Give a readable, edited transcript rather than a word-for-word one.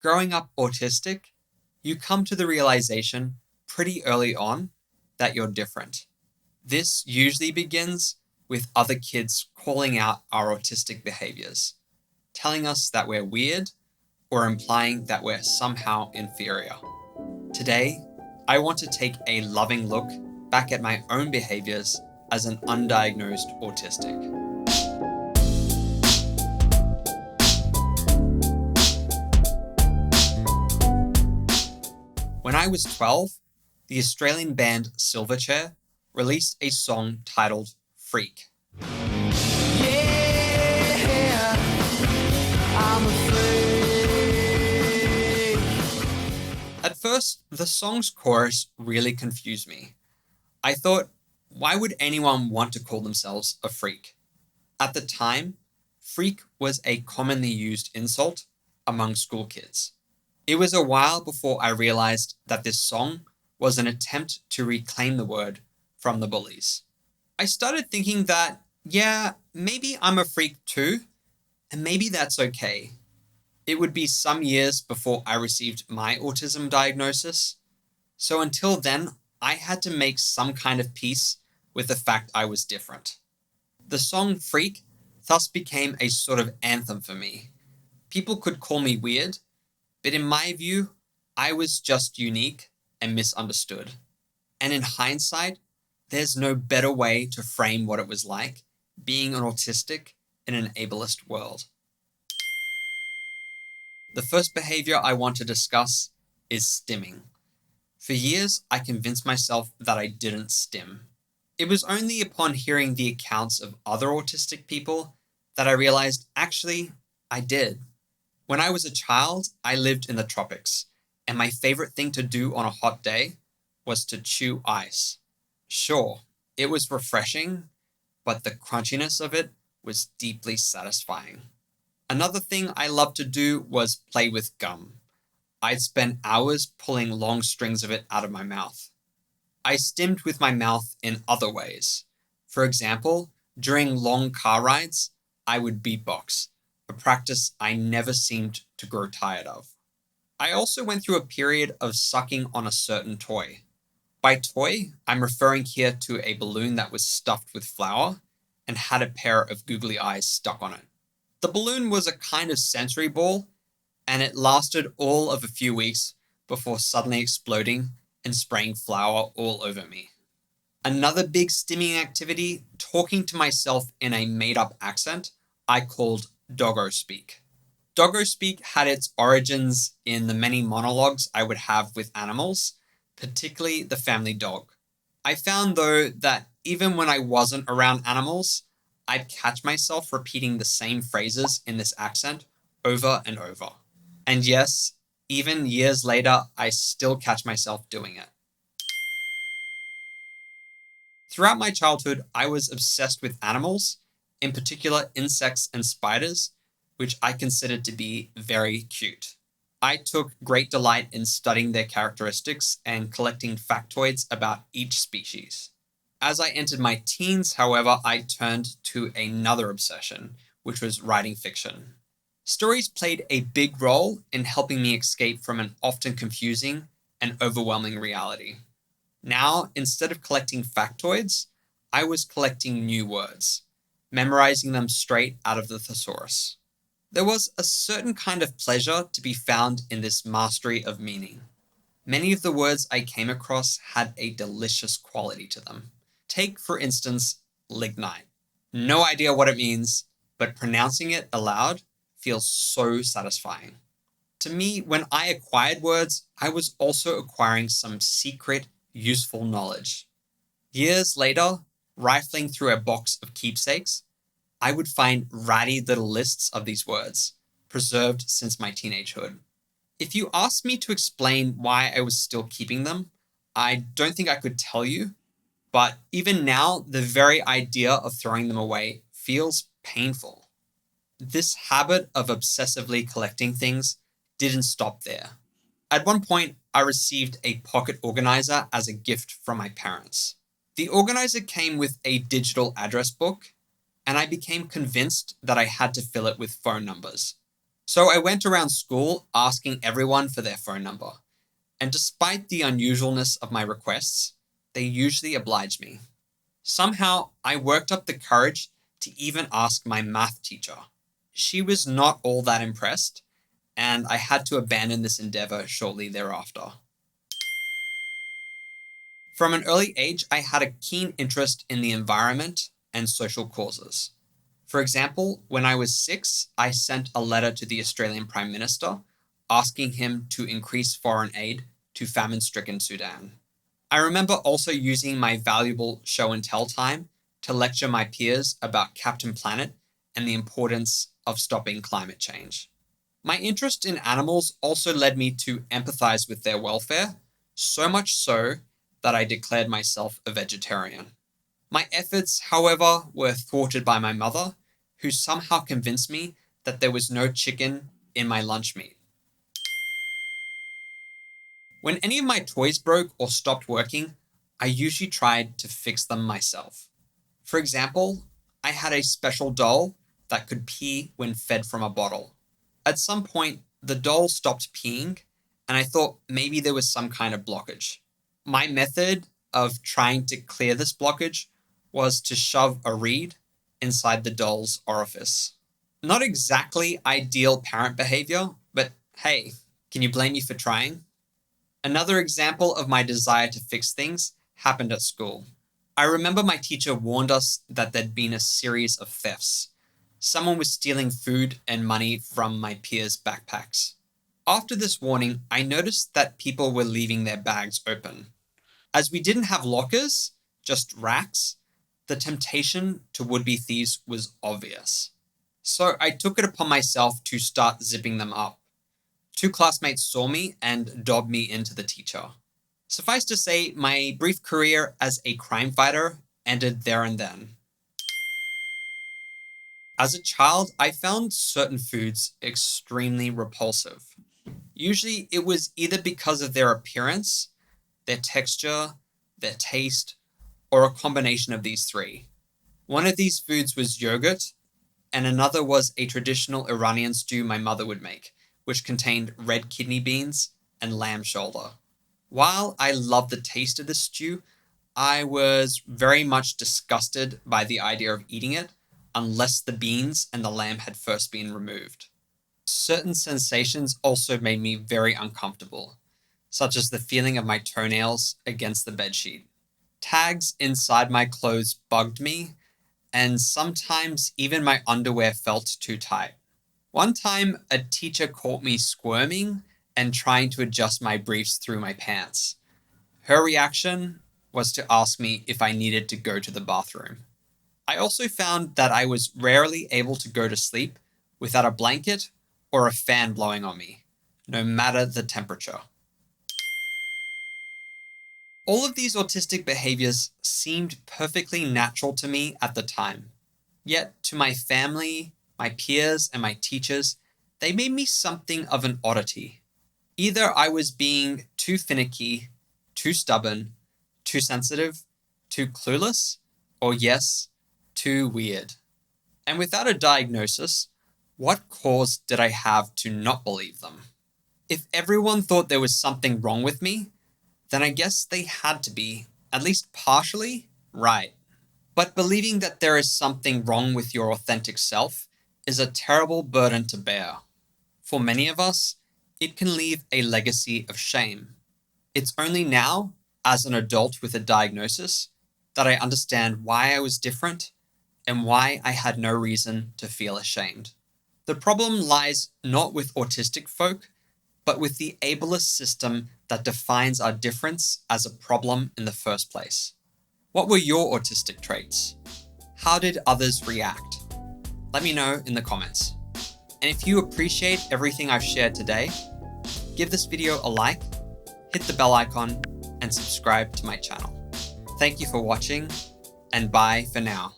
Growing up autistic, you come to the realization pretty early on that you're different. This usually begins with other kids calling out our autistic behaviors, telling us that we're weird or implying that we're somehow inferior. Today, I want to take a loving look back at my own behaviors as an undiagnosed autistic. When I was 12, the Australian band Silverchair released a song titled Freak. Yeah, I'm afraid. At first, the song's chorus really confused me. I thought, why would anyone want to call themselves a freak? At the time, freak was a commonly used insult among school kids. It was a while before I realized that this song was an attempt to reclaim the word from the bullies. I started thinking that, yeah, maybe I'm a freak too, and maybe that's okay. It would be some years before I received my autism diagnosis, so until then, I had to make some kind of peace with the fact I was different. The song Freak thus became a sort of anthem for me. People could call me weird, but in my view, I was just unique and misunderstood. And in hindsight, there's no better way to frame what it was like being an autistic in an ableist world. The first behavior I want to discuss is stimming. For years, I convinced myself that I didn't stim. It was only upon hearing the accounts of other autistic people that I realized actually I did. When I was a child, I lived in the tropics, and my favorite thing to do on a hot day was to chew ice. Sure, it was refreshing, but the crunchiness of it was deeply satisfying. Another thing I loved to do was play with gum. I'd spend hours pulling long strings of it out of my mouth. I stimmed with my mouth in other ways. For example, during long car rides, I would beatbox, a practice I never seemed to grow tired of. I also went through a period of sucking on a certain toy. By toy, I'm referring here to a balloon that was stuffed with flour and had a pair of googly eyes stuck on it. The balloon was a kind of sensory ball, and it lasted all of a few weeks before suddenly exploding and spraying flour all over me. Another big stimming activity, talking to myself in a made-up accent, I called doggo speak. Doggo speak had its origins in the many monologues I would have with animals, particularly the family dog. I found, though, that even when I wasn't around animals, I'd catch myself repeating the same phrases in this accent over and over. And yes, even years later, I still catch myself doing it. Throughout my childhood, I was obsessed with animals, in particular insects and spiders, which I considered to be very cute. I took great delight in studying their characteristics and collecting factoids about each species. As I entered my teens, however, I turned to another obsession, which was writing fiction. Stories played a big role in helping me escape from an often confusing and overwhelming reality. Now, instead of collecting factoids, I was collecting new words, memorizing them straight out of the thesaurus. There was a certain kind of pleasure to be found in this mastery of meaning. Many of the words I came across had a delicious quality to them. Take, for instance, lignite. No idea what it means, but pronouncing it aloud feels so satisfying. To me, when I acquired words, I was also acquiring some secret, useful knowledge. Years later, rifling through a box of keepsakes, I would find ratty little lists of these words, preserved since my teenagehood. If you asked me to explain why I was still keeping them, I don't think I could tell you, but even now, the very idea of throwing them away feels painful. This habit of obsessively collecting things didn't stop there. At one point, I received a pocket organizer as a gift from my parents. The organizer came with a digital address book, and I became convinced that I had to fill it with phone numbers. So I went around school asking everyone for their phone number. And despite the unusualness of my requests, they usually obliged me. Somehow, I worked up the courage to even ask my math teacher. She was not all that impressed, and I had to abandon this endeavor shortly thereafter. From an early age, I had a keen interest in the environment and social causes. For example, when I was 6, I sent a letter to the Australian Prime Minister asking him to increase foreign aid to famine-stricken Sudan. I remember also using my valuable show and tell time to lecture my peers about Captain Planet and the importance of stopping climate change. My interest in animals also led me to empathize with their welfare, so much so that I declared myself a vegetarian. My efforts, however, were thwarted by my mother, who somehow convinced me that there was no chicken in my lunch meat. When any of my toys broke or stopped working, I usually tried to fix them myself. For example, I had a special doll that could pee when fed from a bottle. At some point, the doll stopped peeing, and I thought maybe there was some kind of blockage. My method of trying to clear this blockage was to shove a reed inside the doll's orifice. Not exactly ideal parent behavior, but hey, can you blame me for trying? Another example of my desire to fix things happened at school. I remember my teacher warned us that there'd been a series of thefts. Someone was stealing food and money from my peers' backpacks. After this warning, I noticed that people were leaving their bags open. As we didn't have lockers, just racks, the temptation to would-be thieves was obvious. So I took it upon myself to start zipping them up. 2 classmates saw me and dobbed me into the teacher. Suffice to say, my brief career as a crime fighter ended there and then. As a child, I found certain foods extremely repulsive. Usually, it was either because of their appearance, their texture, their taste, or a combination of these 3. One of these foods was yogurt, and another was a traditional Iranian stew my mother would make, which contained red kidney beans and lamb shoulder. While I loved the taste of the stew, I was very much disgusted by the idea of eating it unless the beans and the lamb had first been removed. Certain sensations also made me very uncomfortable, such as the feeling of my toenails against the bedsheet. Tags inside my clothes bugged me, and sometimes even my underwear felt too tight. One time, a teacher caught me squirming and trying to adjust my briefs through my pants. Her reaction was to ask me if I needed to go to the bathroom. I also found that I was rarely able to go to sleep without a blanket or a fan blowing on me, no matter the temperature. All of these autistic behaviors seemed perfectly natural to me at the time. Yet, to my family, my peers, and my teachers, they made me something of an oddity. Either I was being too finicky, too stubborn, too sensitive, too clueless, or yes, too weird. And without a diagnosis, what cause did I have to not believe them? If everyone thought there was something wrong with me, then I guess they had to be, at least partially, right. But believing that there is something wrong with your authentic self is a terrible burden to bear. For many of us, it can leave a legacy of shame. It's only now, as an adult with a diagnosis, that I understand why I was different and why I had no reason to feel ashamed. The problem lies not with autistic folk, but with the ableist system that defines our difference as a problem in the first place. What were your autistic traits? How did others react? Let me know in the comments. And if you appreciate everything I've shared today, give this video a like, hit the bell icon, and subscribe to my channel. Thank you for watching, and bye for now.